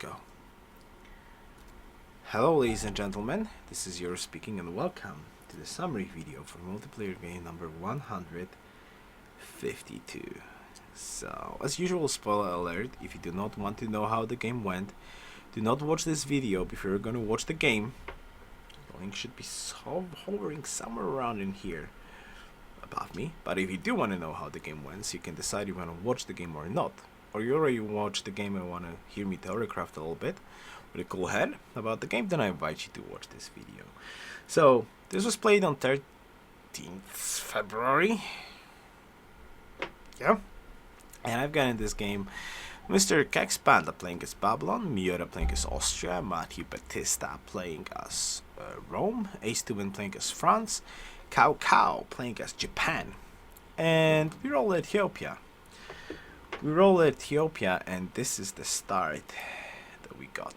Go. Hello ladies and gentlemen, this is Yoruus speaking and welcome to the summary video for multiplayer game number 152. So, as usual, spoiler alert, if you do not want to know how the game went, do not watch this video before you're going to watch the game. The link should be hovering somewhere around in here above me, but if you do want to know how the game went, so you can decide if you want to watch the game or not, or you already watched the game and want to hear me theorycraft a little bit with a cool head about the game, then I invite you to watch this video. So, this was played on 13th February. Yeah. And I've got in this game Mr. Kex Panda playing as Babylon, Miura playing as Austria, Matthew Batista playing as Rome, Ace Tubin playing as France, Cow Cow playing as Japan, and we roll Ethiopia. And this is the start that we got.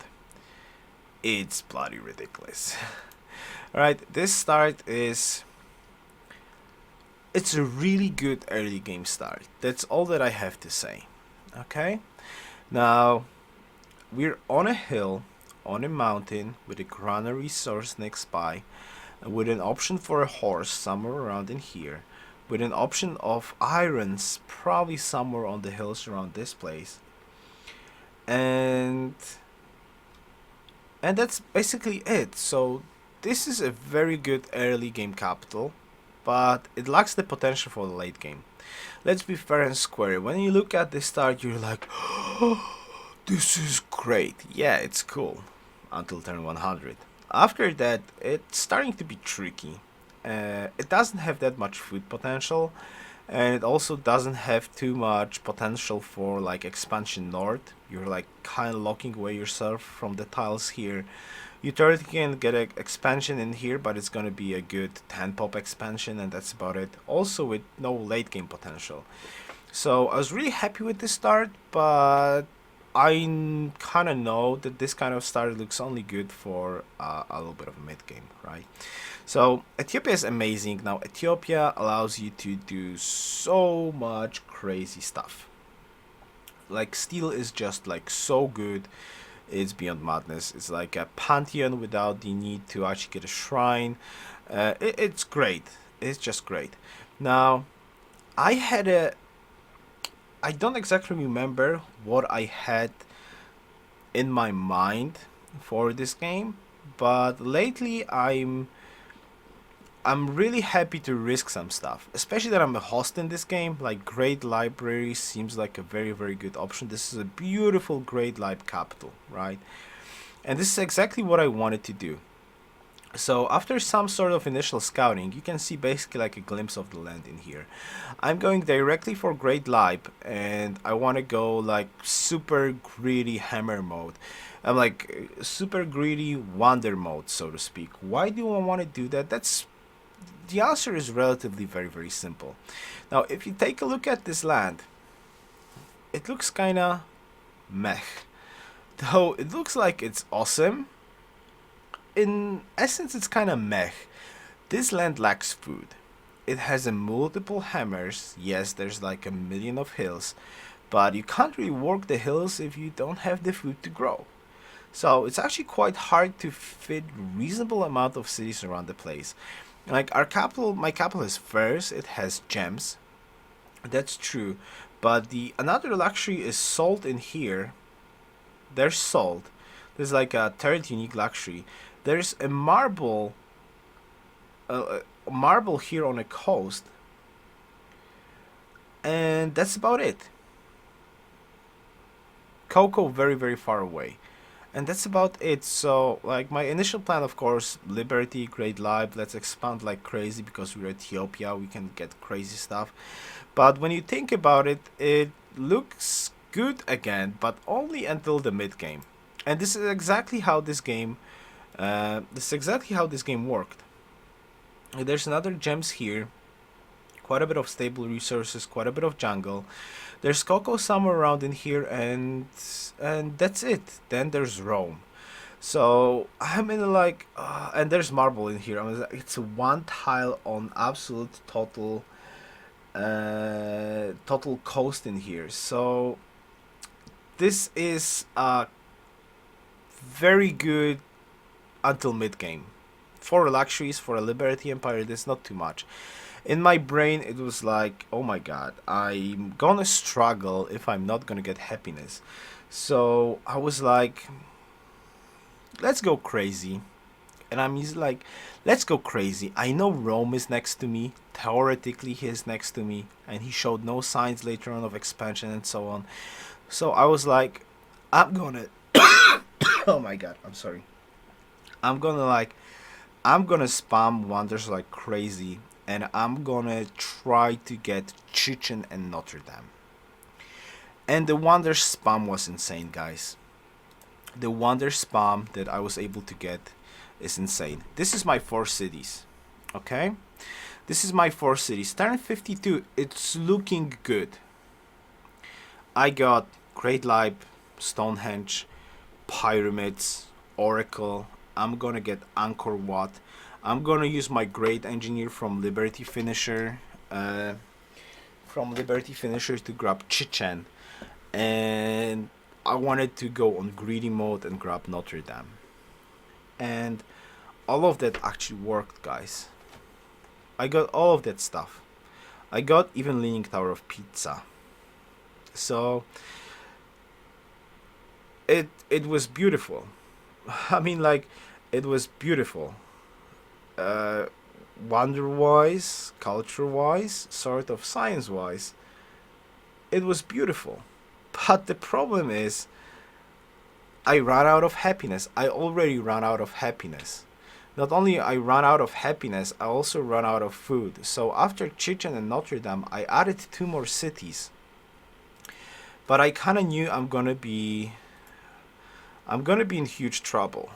It's bloody ridiculous. Alright, this start is... it's a really good early game start. That's all that I have to say. Okay? Now, we're on a hill, on a mountain, with a granary source next by, with an option for a horse somewhere around in here, with an option of irons probably somewhere on the hills around this place, and that's basically it. So this is a very good early game capital, but it lacks the potential for the late game. Let's be fair and square. When you look at the start, you're like, oh, this is great. Yeah, it's cool until turn 100. After that, it's starting to be tricky. It doesn't have that much food potential, and it also doesn't have too much potential for like expansion north. You're like kind of locking away yourself from the tiles here. You theoretically can get an expansion in here, but it's gonna be a good 10 pop expansion, and that's about it. Also with no late game potential. So I was really happy with this start, but I kind of know that this kind of start looks only good for a little bit of a mid game, right? So Ethiopia is amazing. Now Ethiopia allows you to do so much crazy stuff. Like steel is just like so good. It's beyond madness. It's like a pantheon without the need to actually get a shrine. It's great. It's just great. Now, I don't exactly remember what I had in my mind for this game, but lately I'm really happy to risk some stuff, especially that I'm a host in this game. Like Great Library seems like a very, very good option. This is a beautiful Great Lib capital, right? And this is exactly what I wanted to do. So after some sort of initial scouting, you can see basically like a glimpse of the land in here. I'm going directly for Great Lib, and I want to go like super greedy hammer mode. I'm like super greedy wonder mode, so to speak. Why do I want to do that? The answer is relatively very, very simple. Now, if you take a look at this land, it looks kinda meh. Though it looks like it's awesome, in essence it's kinda meh. This land lacks food. It has a multiple hammers. Yes, there's like a million of hills, but you can't really work the hills if you don't have the food to grow. So it's actually quite hard to fit reasonable amount of cities around the place. Like our capital, my capital is first. It has gems. That's true, but the another luxury is salt in here. There's salt. There's like a third unique luxury. There's a marble here on a coast, and that's about it. Cocoa very, very far away. And that's about it. So like my initial plan, of course, Liberty, Great Lib, let's expand like crazy because we're Ethiopia, we can get crazy stuff. But when you think about it, it looks good again, but only until the mid game. And this is exactly how this game worked. There's another gems here, quite a bit of stable resources, quite a bit of jungle. There's cocoa somewhere around in here, and that's it. Then there's Rome. So I'm in like, and there's marble in here. I mean, it's one tile on absolute total coast in here. So this is very good until mid game. For luxuries, for a Liberty Empire, this is not too much. In my brain, it was like, oh my god, I'm gonna struggle if I'm not gonna get happiness. So I was like, let's go crazy. And I'm just like, let's go crazy. I know Rome is next to me. Theoretically, he is next to me. And he showed no signs later on of expansion and so on. So I was like, I'm gonna. Oh my god, I'm sorry. I'm gonna like. I'm gonna spam wonders like crazy. And I'm gonna try to get Chichen and Notre Dame. And the wonder spam was insane, guys. The wonder spam that I was able to get is insane. This is my 4 cities. Okay? This is my 4 cities. Turn 52, it's looking good. I got Great Light, Stonehenge, Pyramids, Oracle. I'm gonna get Angkor Wat. I'm gonna use my Great Engineer from Liberty Finisher. To grab Chichen. And I wanted to go on greedy mode and grab Notre Dame. And all of that actually worked, guys. I got all of that stuff. I got even Leaning Tower of Pizza. So it was beautiful. I mean, like, it was beautiful. Wonder-wise, culture-wise, sort of science-wise, it was beautiful. But the problem is, I ran out of happiness. I already ran out of happiness. Not only I ran out of happiness, I also ran out of food. So after Chichen and Notre Dame, I added 2 more cities. But I kind of knew I'm gonna be in huge trouble.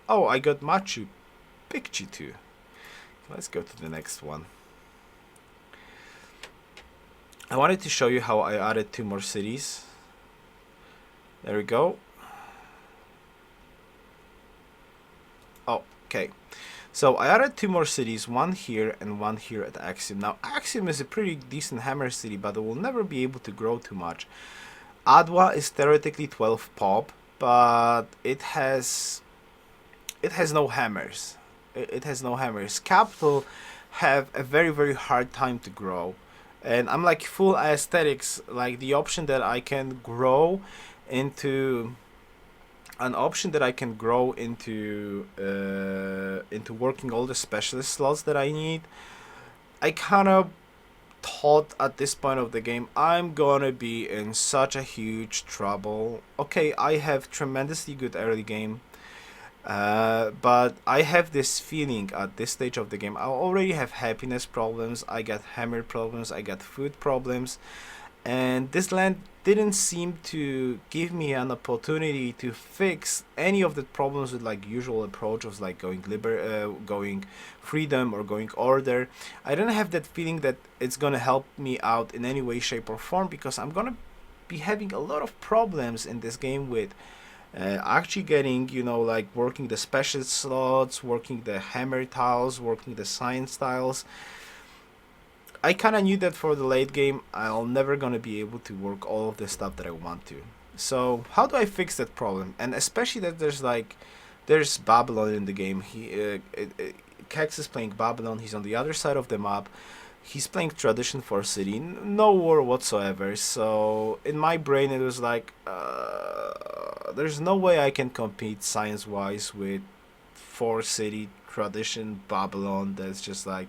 Oh, I got Machu Picchu too. Let's go to the next one. I wanted to show you how I added 2 more cities. There we go. Oh, okay. So I added 2 more cities, one here and one here at Axiom. Now Axiom is a pretty decent hammer city, but it will never be able to grow too much. Adwa is theoretically 12 pop, but it has no hammers. It has no hammers. Capital have a very, very hard time to grow. And I'm like full aesthetics, like the option that I can grow into into working all the specialist slots that I need. I kind of thought at this point of the game I'm gonna be in such a huge trouble. Okay, I have tremendously good early game, but I have this feeling at this stage of the game I already have happiness problems, I got hammer problems, I got food problems, and this land didn't seem to give me an opportunity to fix any of the problems with like usual approaches like going freedom or going order. I don't have that feeling that it's gonna help me out in any way, shape or form, because I'm gonna be having a lot of problems in this game with actually getting, like working the special slots, working the hammer tiles, working the science tiles. I kind of knew that for the late game I'll never gonna be able to work all of the stuff that I want to. So how do I fix that problem? And especially that there's Babylon in the game. Kex is playing Babylon. He's on the other side of the map. He's playing Tradition for City. No war whatsoever. So in my brain it was like, there's no way I can compete science-wise with 4 city Tradition Babylon. That's just like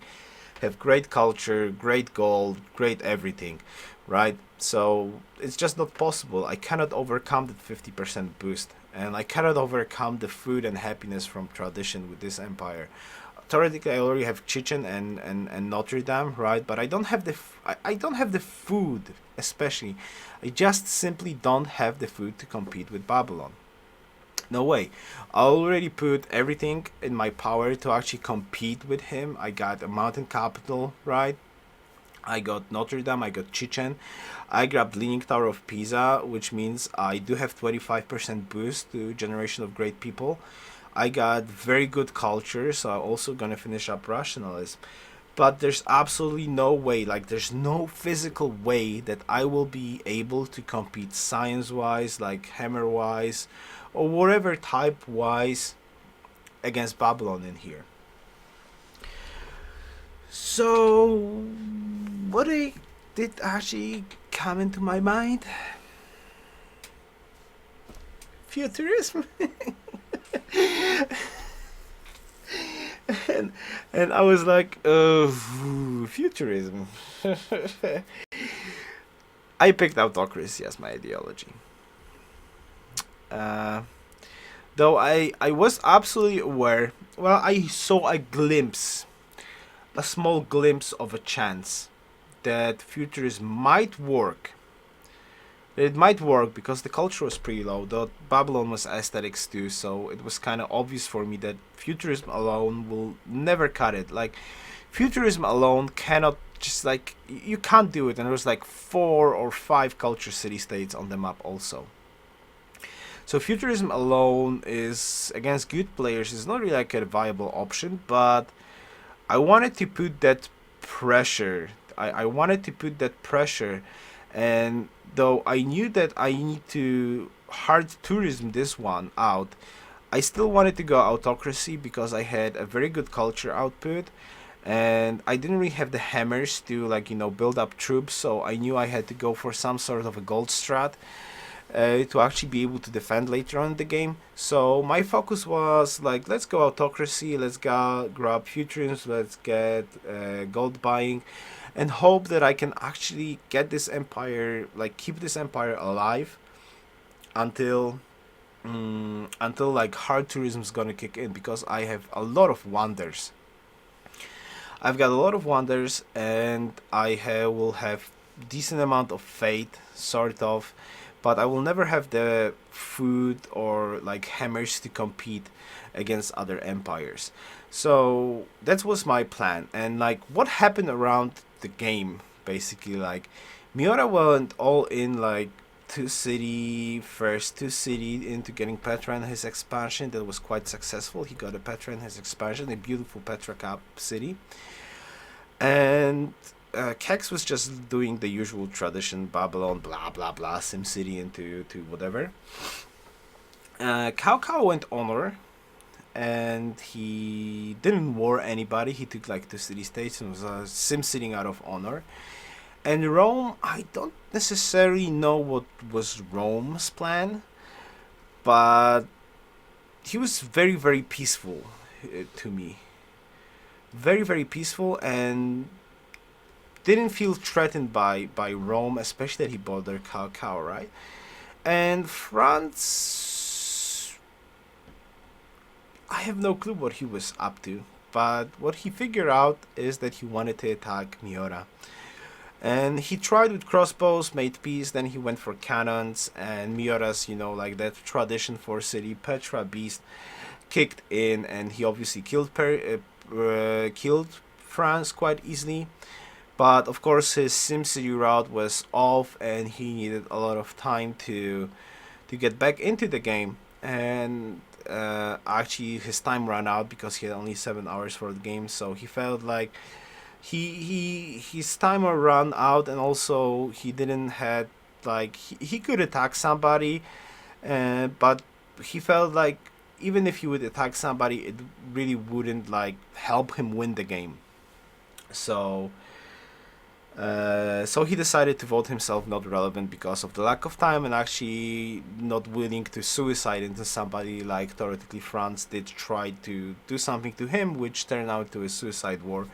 have great culture, great gold, great everything, right? So it's just not possible. I cannot overcome the 50% boost, and I cannot overcome the food and happiness from Tradition with this empire. Theoretically, I already have Chichen and Notre Dame, right? But I don't have I don't have the food, especially. I just simply don't have the food to compete with Babylon. No way. I already put everything in my power to actually compete with him. I got a mountain capital, right? I got Notre Dame, I got Chichen. I grabbed Leaning Tower of Pisa, which means I do have 25% boost to Generation of Great People. I got very good culture, so I'm also gonna finish up Rationalism. But there's absolutely no way, like there's no physical way that I will be able to compete science-wise, like hammer-wise, or whatever type wise against Babylon in here. So what did actually come into my mind? Futurism. and I was like, futurism. I picked autocracy as my ideology. Uh, though I was absolutely aware, well, I saw a small glimpse of a chance that futurism might work. It might work because the culture was pretty low, though Babylon was aesthetics too, so it was kind of obvious for me that futurism alone will never cut it. Like, futurism alone cannot just, like, you can't do it, and there was like 4 or 5 culture city-states on the map also. So futurism alone is, against good players, is not really like a viable option, but I wanted to put that pressure. I wanted to put that pressure, and though I knew that I need to hard tourism this one out, I still wanted to go autocracy because I had a very good culture output, and I didn't really have the hammers to, like, build up troops, so I knew I had to go for some sort of a gold strat to actually be able to defend later on in the game. So my focus was like, let's go autocracy, let's go grab futurism, let's get gold buying, and hope that I can actually get this empire, like keep this empire alive until like hard tourism is gonna kick in, because I have a lot of wonders. I've got a lot of wonders, and will have decent amount of faith, sort of, but I will never have the food or like hammers to compete against other empires. So that was my plan, and like what happened around the game, basically, like Miura went all in, like two city into getting Petra and his expansion. That was quite successful. He got a Petra and his expansion, a beautiful Petra cap city, and Kex was just doing the usual tradition, Babylon, blah blah blah, SimCity into to whatever. Cao went honor, and he didn't war anybody. He took like 2 city states and was sim sitting out of honor. And Rome, I don't necessarily know what was Rome's plan, but he was very very peaceful to me. Very very peaceful, and didn't feel threatened by Rome, especially that he bought their Cao, right? And France, I have no clue what he was up to, but what he figured out is that he wanted to attack Miura. And he tried with crossbows, made peace, then he went for cannons, and Miura's, like that tradition for city, Petra Beast, kicked in, and he obviously killed France quite easily. But of course his SimCity route was off, and he needed a lot of time to get back into the game. And actually his time ran out because he had only 7 hours for the game, so he felt like his timer ran out, and also he didn't had like he could attack somebody, but he felt like even if he would attack somebody, it really wouldn't like help him win the game. So he decided to vote himself not relevant because of the lack of time, and actually not willing to suicide into somebody. Like theoretically France did try to do something to him, which turned out to a suicide war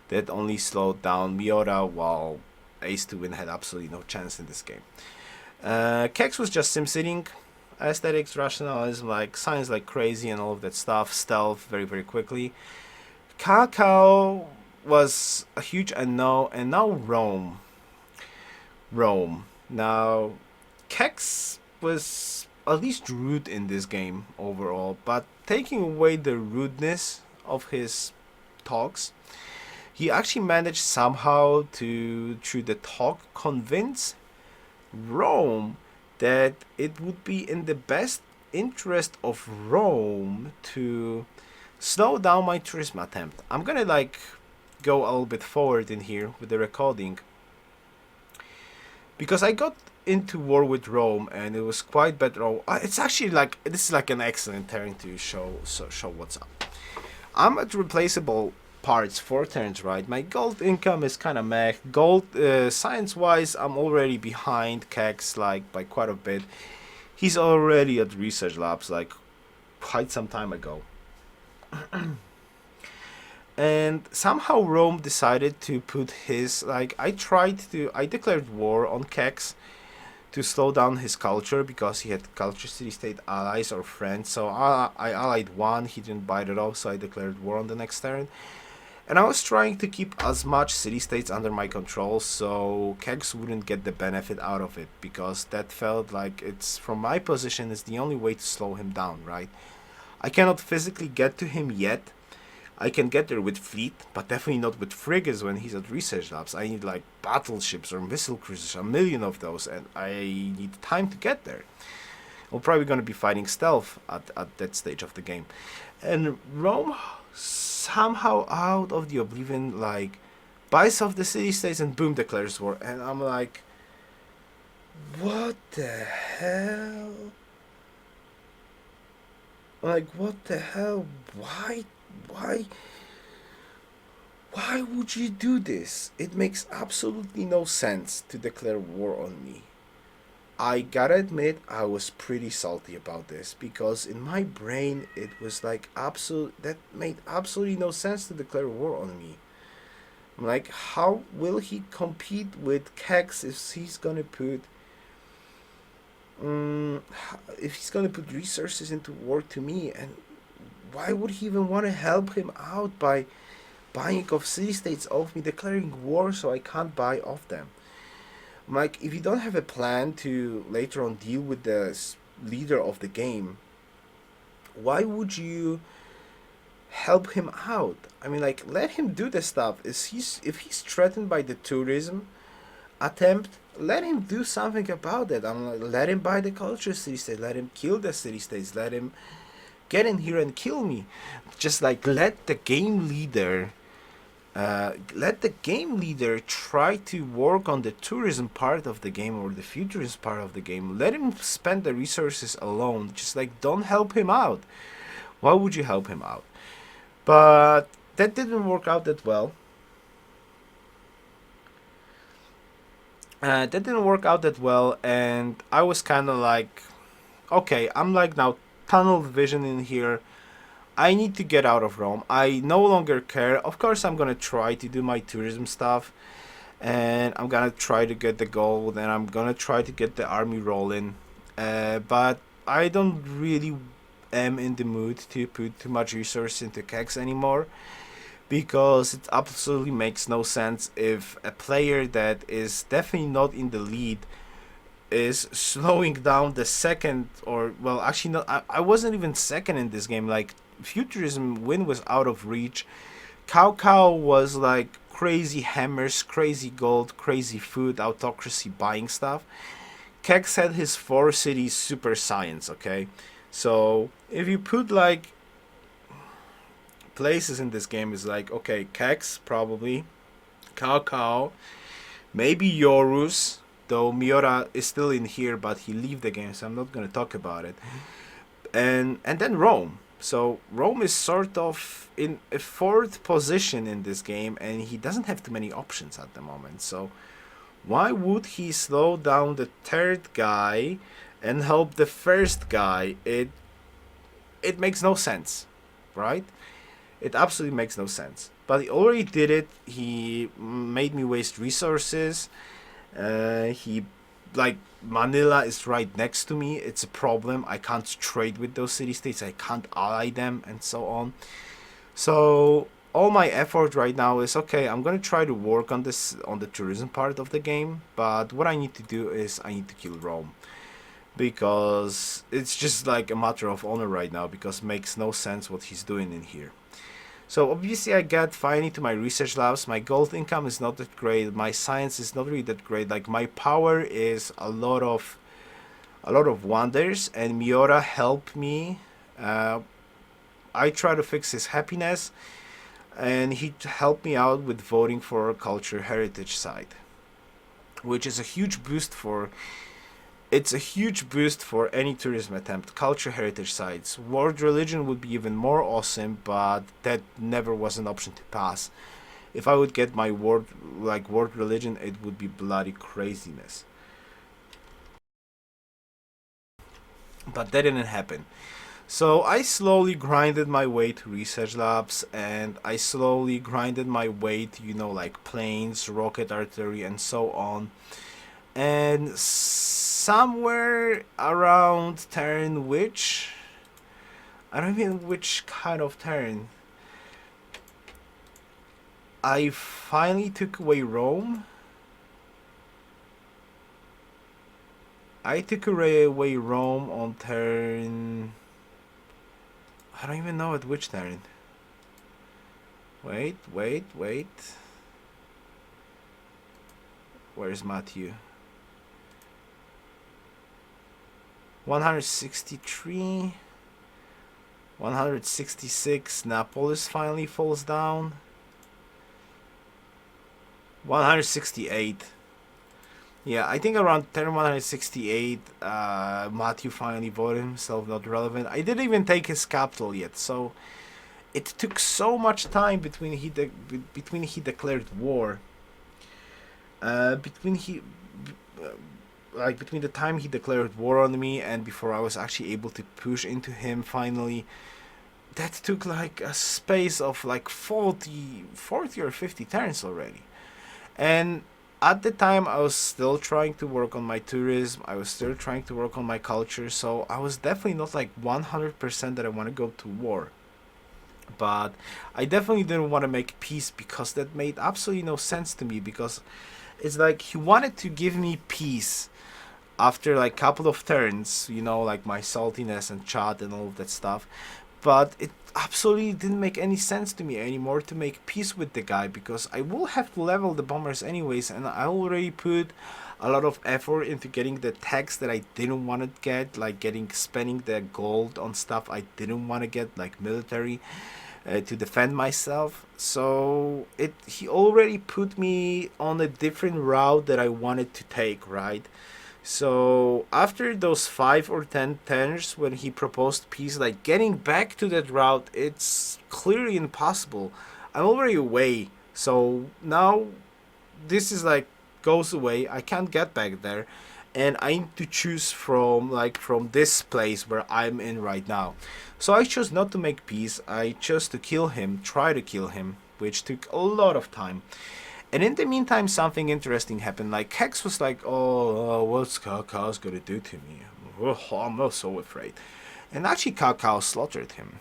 that only slowed down Miura, while Ace to Win had absolutely no chance in this game. Kex was just sim-sitting, aesthetics, rationalism, like science like crazy and all of that stuff, stealth very very quickly. Cao was a huge unknown, and now Rome. Now, Kex was at least rude in this game overall, but taking away the rudeness of his talks, he actually managed somehow to, through the talk, convince Rome that it would be in the best interest of Rome to slow down my tourism attempt. I'm gonna like go a little bit forward in here with the recording, because I got into war with Rome, and it was quite bad. It's actually like this is like an excellent turn to show what's up. I'm at replaceable parts 4 turns, right? My gold income is kind of meh. Gold science wise, I'm already behind Kex like by quite a bit. He's already at research labs like quite some time ago. And somehow Rome decided to put his like I declared war on Kex to slow down his culture because he had culture city state allies or friends. So I allied one, he didn't bite it off, so I declared war on the next turn. And I was trying to keep as much city states under my control so Kex wouldn't get the benefit out of it, because that felt like it's from my position is the only way to slow him down, right? I cannot physically get to him yet. I can get there with fleet, but definitely not with frigates when he's at research labs. I need like battleships or missile cruisers, a million of those, and I need time to get there. We're probably going to be fighting stealth at that stage of the game. And Rome, somehow out of the oblivion, like, buys off the city states and boom, declares war. And I'm like, what the hell? Like, what the hell? Why would you do this? It makes absolutely no sense to declare war on me. I gotta admit, I was pretty salty about this because in my brain it was like that made absolutely no sense to declare war on me. I'm like, how will he compete with Kex if he's gonna put resources into war to me? And why would he even want to help him out by buying off city states off me, declaring war so I can't buy off them? I'm like, if you don't have a plan to later on deal with the leader of the game, why would you help him out? I mean, like, let him do the stuff. If he's threatened by the tourism attempt, let him do something about it. I'm like, let him buy the culture city state, let him kill the city states, let him get in here and kill me. Just like let the game leader try to work on the tourism part of the game or the futurist part of the game. Let him spend the resources alone. Just like don't help him out. Why would you help him out? But that didn't work out that well. And I was kind of like, okay, I'm like now tunnel vision in here. I need to get out of Rome. I no longer care. Of course, I'm gonna try to do my tourism stuff, and I'm gonna try to get the gold, and I'm gonna try to get the army rolling. But I don't really am in the mood to put too much resource into Kex anymore, because it absolutely makes no sense if a player that is definitely not in the lead is slowing down the second, or well, actually not. I wasn't even second in this game. Like, futurism win was out of reach. Cow was like crazy hammers, crazy gold, crazy food, autocracy buying stuff. Kex had his 4 cities super science, okay? So if you put like places in this game, is like, okay, Kex probably, Cow, maybe Yoruus, though Miura is still in here, but he leave the game, so I'm not gonna talk about it. And then Rome. So Rome is sort of in a 4th position in this game, and he doesn't have too many options at the moment. So why would he slow down the 3rd guy and help the 1st guy? It makes no sense, right? It absolutely makes no sense. But he already did it. He made me waste resources. He, like, Manila is right next to me. It's a problem. I can't trade with those city states. I can't ally them and so on. So all my effort right now is, okay, I'm gonna try to work on the tourism part of the game. But what I need to do is I need to kill Rome, because it's just like a matter of honor right now, because it makes no sense what he's doing in here. So obviously I got finally to my research labs. My gold income is not that great. My science is not really that great. Like, my power is a lot of wonders, and Miura helped me. I try to fix his happiness, and he helped me out with voting for culture heritage side, which is a huge boost for It's a huge boost for any tourism attempt. Culture heritage sites. World religion would be even more awesome, but that never was an option to pass. If I would get my world religion, it would be bloody craziness. But that didn't happen. So I slowly grinded my way to research labs, and I slowly grinded my way to, like planes, rocket artillery, and so on. And somewhere around turn which, I don't even which kind of turn, I finally took away Rome. I took away Rome on turn. I don't even know at which turn. Wait. Where's Matthew? 163. 166. Naples finally falls down. 168. Yeah, I think around turn 168, Matthew finally voted himself not relevant. I didn't even take his capital yet, so it took so much time between he declared war. Between he between the time he declared war on me and before I was actually able to push into him finally, that took like a space of like 40 or 50 turns already. And at the time, I was still trying to work on my tourism. I was still trying to work on my culture. So I was definitely not like 100% that I want to go to war. But I definitely didn't want to make peace because that made absolutely no sense to me. Because it's like he wanted to give me peace after like couple of turns, like my saltiness and chat and all of that stuff. But it absolutely didn't make any sense to me anymore to make peace with the guy because I will have to level the bombers anyways, and I already put a lot of effort into getting the tags that I didn't want to get, like spending the gold on stuff I didn't want to get, like military, to defend myself. So he already put me on a different route that I wanted to take, right? So after those 5 or 10 turns when he proposed peace, like getting back to that route, it's clearly impossible. I'm already away, so now this is like goes away. I can't get back there, and I need to choose from this place where I'm in right now. So I chose not to make peace. I chose to kill him, try to kill him, which took a lot of time. And in the meantime, something interesting happened. Like Hex was like, "Oh, what's Cow's gonna do to me? Oh, I'm not so afraid." And actually, Cow slaughtered him.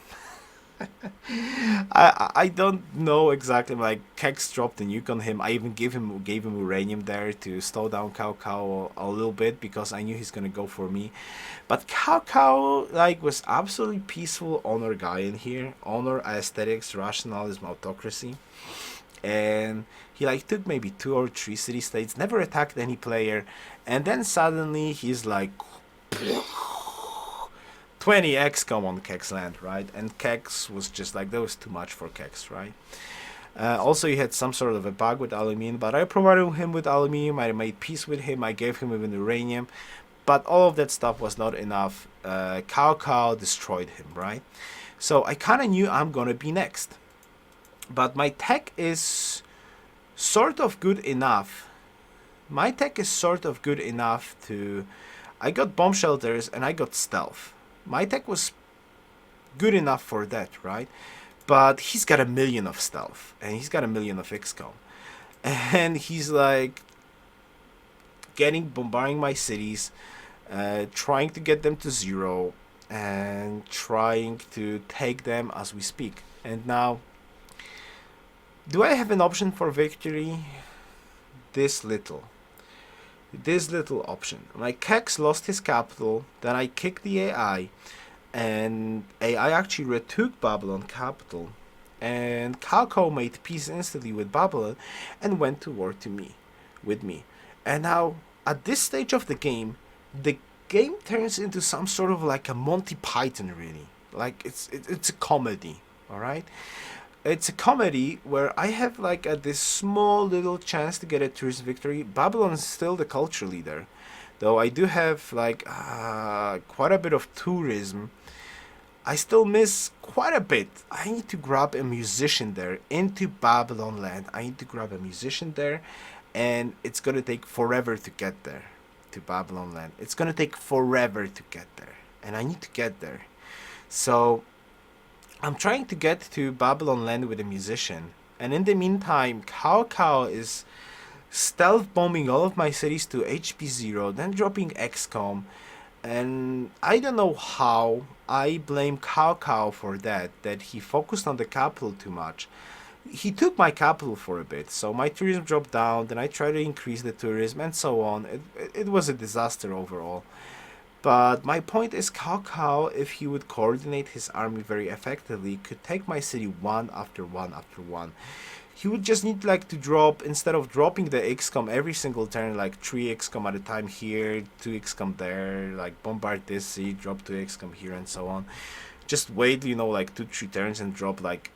I don't know exactly. Like Hex dropped a nuke on him. I even gave him uranium there to slow down Cow a little bit because I knew he's gonna go for me. But Cow like was absolutely peaceful honor guy in here. Honor, aesthetics, rationalism, autocracy. And he like took maybe 2 or 3 city states, never attacked any player, and then suddenly he's like 20 XCOM on Kex land, right? And Kex was just like, that was too much for Kex, right? Also, he had some sort of a bug with aluminium, but I provided him with aluminium. I made peace with him. I gave him even uranium, but all of that stuff was not enough. Cow destroyed him, right? So I kind of knew I'm gonna be next. But my tech is sort of good enough. My tech is sort of good enough to... I got bomb shelters and I got stealth. My tech was good enough for that, right? But he's got 1,000,000 of stealth and he's got 1,000,000 of XCOM. And he's like bombarding my cities, trying to get them to 0 and trying to take them as we speak. And now, do I have an option for victory? This little option. My Kex lost his capital, then I kicked the AI, and AI actually retook Babylon capital, and Calco made peace instantly with Babylon and went to war with me. And now, at this stage of the game turns into some sort of like a Monty Python, really. Like it's a comedy, all right? It's a comedy where I have like this small little chance to get a tourist victory. Babylon is still the culture leader. Though I do have like quite a bit of tourism, I still miss quite a bit. I need to grab a musician there into Babylon land. I need to grab a musician there, and it's gonna take forever to get there to Babylon land. It's gonna take forever to get there, and I need to get there. So I'm trying to get to Babylon land with a musician, and in the meantime, Cao is stealth bombing all of my cities to HP 0, then dropping XCOM, and I don't know how. I blame Cao for that he focused on the capital too much. He took my capital for a bit, so my tourism dropped down, then I tried to increase the tourism, and so on. It was a disaster overall. But my point is, Cao, if he would coordinate his army very effectively, could take my city one after one after one. He would just need like to drop, instead of dropping the XCOM every single turn, like 3 XCOM at a time here, 2 XCOM there, like bombard this city, drop 2 XCOM here, and so on. Just wait, like 2-3 turns and drop like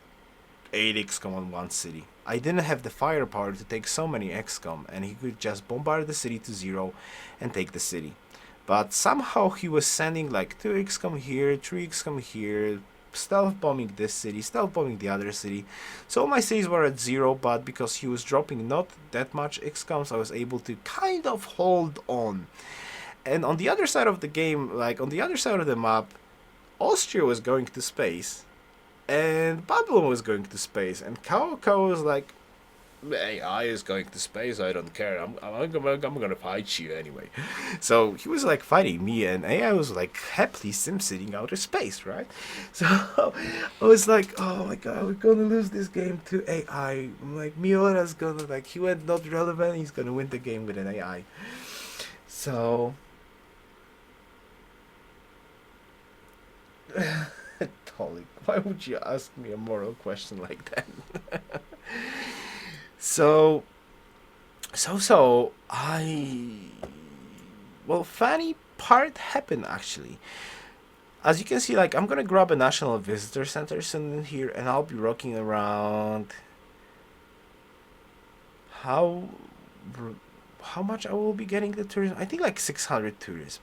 8 XCOM on one city. I didn't have the firepower to take so many XCOM, and he could just bombard the city to 0 and take the city. But somehow he was sending like 2 XCOM here, 3 XCOM here, stealth bombing this city, stealth bombing the other city. So my cities were at 0, but because he was dropping not that much XCOMs, I was able to kind of hold on. And on the other side of the game, like on the other side of the map, Austria was going to space, and Babylon was going to space, and Cao was like, AI is going to space, I don't care, I'm gonna fight you anyway. So he was like fighting me, and AI was like happily sim-sitting outer space, right? So I was like, oh my god, we're gonna lose this game to AI. I'm like, Miora's gonna, like, he went not relevant, he's gonna win the game with an AI. So Tolly, why would you ask me a moral question like that? So funny part happened actually. As you can see, like, I'm gonna grab a national visitor center soon in here, and I'll be rocking around. How how much I will be getting the tourism? I think like 600 tourism.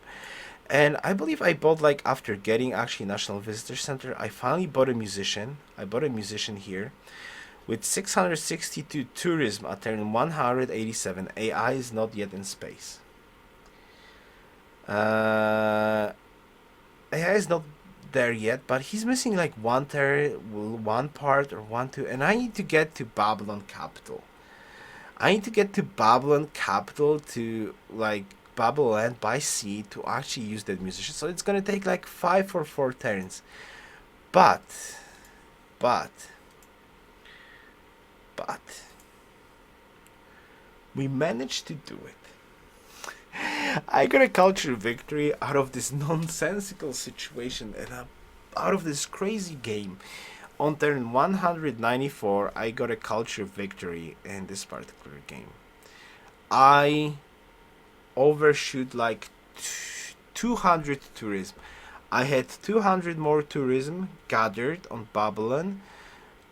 And I believe I bought, like, after getting actually National Visitor Center, I finally bought a musician. I bought a musician here with 662 tourism at turn 187. AI is not yet in space. AI is not there yet, but he's missing like one part or 1 2, and I need to get to Babylon capital. I need to get to Babylon capital to, like, Babylon by sea to actually use that musician. So it's gonna take like 5 or 4 turns. But we managed to do it. I got a culture victory out of this nonsensical situation and out of this crazy game. On turn 194, I got a culture victory in this particular game. I overshoot like 200 tourism. I had 200 more tourism gathered on Babylon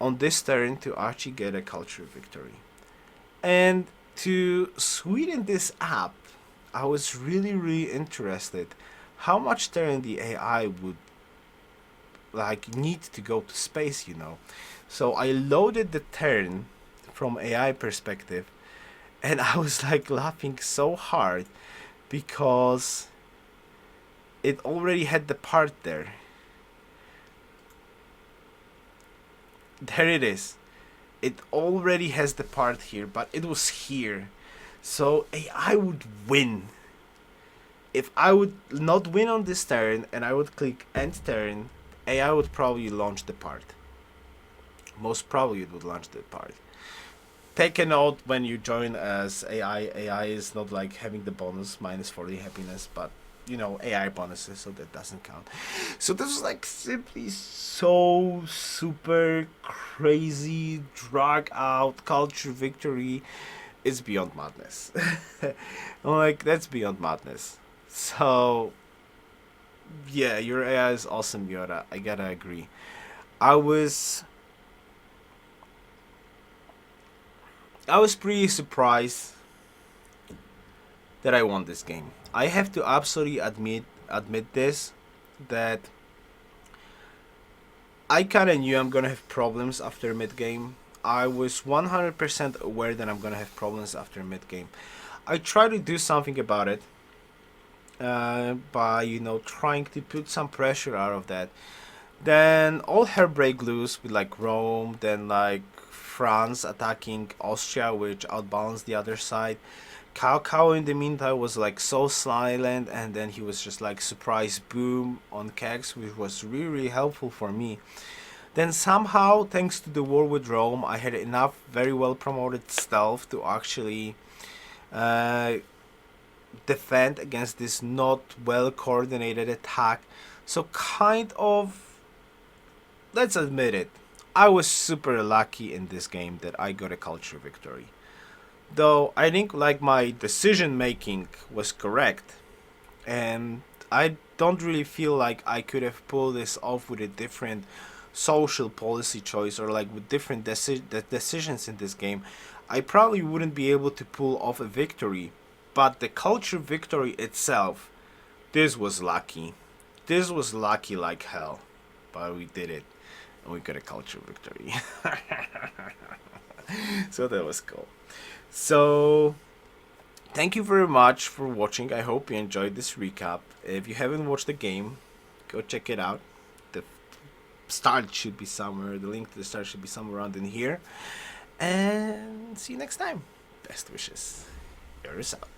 on this turn to actually get a culture victory. And to sweeten this up, I was really interested how much turn the AI would like need to go to space, So I loaded the turn from AI perspective, and I was like laughing so hard because it already had the part there. There it is. It already has the part here, but it was here. So AI would win. If I would not win on this turn and I would click end turn, AI would probably launch the part. Most probably it would launch the part. Take a note when you join as AI. AI is not like having the bonus minus 40 happiness, but AI bonuses, so that doesn't count. So this was like simply so super crazy drag out culture victory. It's beyond madness. I'm like, that's beyond madness. So yeah, your AI is awesome, Yoda. I gotta agree. I was pretty surprised that I won this game. I have to absolutely admit this, that I kind of knew I'm gonna have problems after mid game. I was 100% aware that I'm gonna have problems after mid game. I try to do something about it by trying to put some pressure out of that. Then all hell break loose with like Rome, then like France attacking Austria, which outbalanced the other side. Cao in the meantime was like so silent, and then he was just like surprise boom on Kex, which was really, really helpful for me. Then somehow, thanks to the war with Rome, I had enough very well promoted stealth to actually uh, defend against this not well coordinated attack. So kind of, let's admit it, I was super lucky in this game that I got a culture victory. Though I think like my decision making was correct, and I don't really feel like I could have pulled this off with a different social policy choice, or like with different decisions in this game. I probably wouldn't be able to pull off a victory, but the culture victory itself, this was lucky. This was lucky like hell, but we did it, and we got a culture victory. So that was cool. So thank you very much for watching. I hope you enjoyed this recap. If you haven't watched the game, go check it out. The start should be somewhere. The link to the start should be somewhere around in here. And see you next time. Best wishes. Yoruus out.